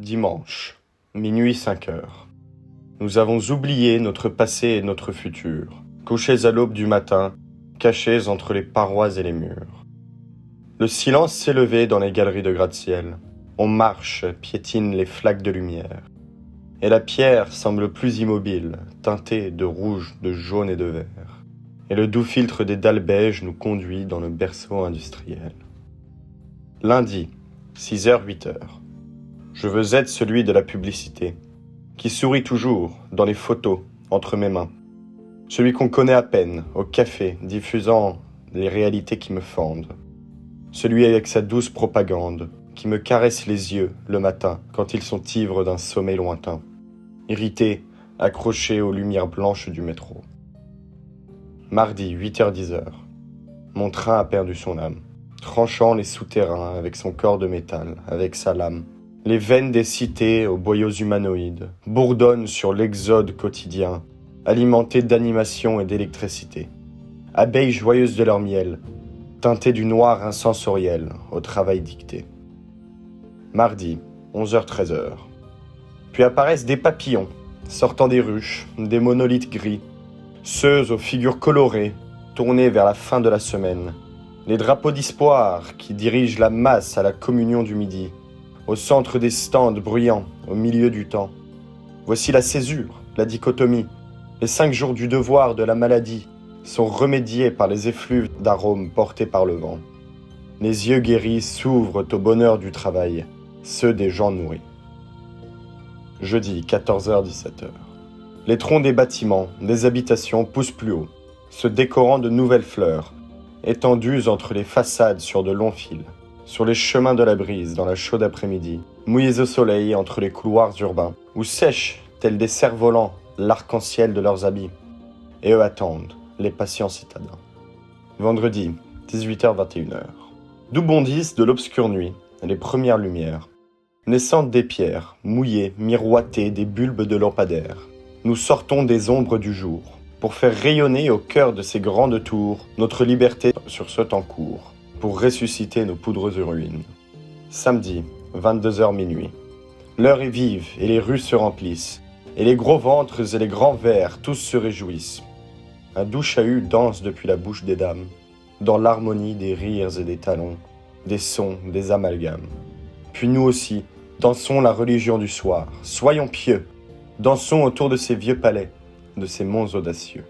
Dimanche, minuit 5 heures. Nous avons oublié notre passé et notre futur, couchés à l'aube du matin, cachés entre les parois et les murs. Le silence s'est levé dans les galeries de gratte-ciel. On marche, piétine les flaques de lumière. Et la pierre semble plus immobile, teintée de rouge, de jaune et de vert. Et le doux filtre des dalles beiges nous conduit dans le berceau industriel. Lundi, 6h-8h. Je veux être celui de la publicité, qui sourit toujours, dans les photos, entre mes mains. Celui qu'on connaît à peine, au café, diffusant les réalités qui me fendent. Celui avec sa douce propagande, qui me caresse les yeux le matin, quand ils sont ivres d'un sommeil lointain. Irrité, accroché aux lumières blanches du métro. Mardi, 8h-10h. Mon train a perdu son âme, tranchant les souterrains avec son corps de métal, avec sa lame. Les veines des cités aux boyaux humanoïdes bourdonnent sur l'exode quotidien, alimentées d'animation et d'électricité. Abeilles joyeuses de leur miel, teintées du noir insensoriel au travail dicté. Mardi, 11h-13h. Puis apparaissent des papillons, sortant des ruches, des monolithes gris, ceux aux figures colorées, tournés vers la fin de la semaine. Les drapeaux d'espoir qui dirigent la masse à la communion du midi, au centre des stands bruyants, au milieu du temps. Voici la césure, la dichotomie. Les 5 jours du devoir de la maladie sont remédiés par les effluves d'arômes portés par le vent. Les yeux guéris s'ouvrent au bonheur du travail, ceux des gens nourris. Jeudi, 14h-17h. Les troncs des bâtiments, des habitations poussent plus haut, se décorant de nouvelles fleurs, étendues entre les façades sur de longs fils. Sur les chemins de la brise, dans la chaude après-midi, mouillés au soleil entre les couloirs urbains, où sèchent, tels des cerfs-volants, l'arc-en-ciel de leurs habits. Et eux attendent, les patients citadins. Vendredi, 18h-21h. D'où bondissent de l'obscure nuit, les premières lumières, naissantes des pierres, mouillées, miroitées des bulbes de lampadaires. Nous sortons des ombres du jour, pour faire rayonner au cœur de ces grandes tours notre liberté sur ce temps court, pour ressusciter nos poudreuses ruines. Samedi, 22h minuit. L'heure est vive et les rues se remplissent, et les gros ventres et les grands verres, tous se réjouissent. Un doux chahut danse depuis la bouche des dames, dans l'harmonie des rires et des talons, des sons, des amalgames. Puis nous aussi, dansons la religion du soir, soyons pieux, dansons autour de ces vieux palais, de ces monts audacieux.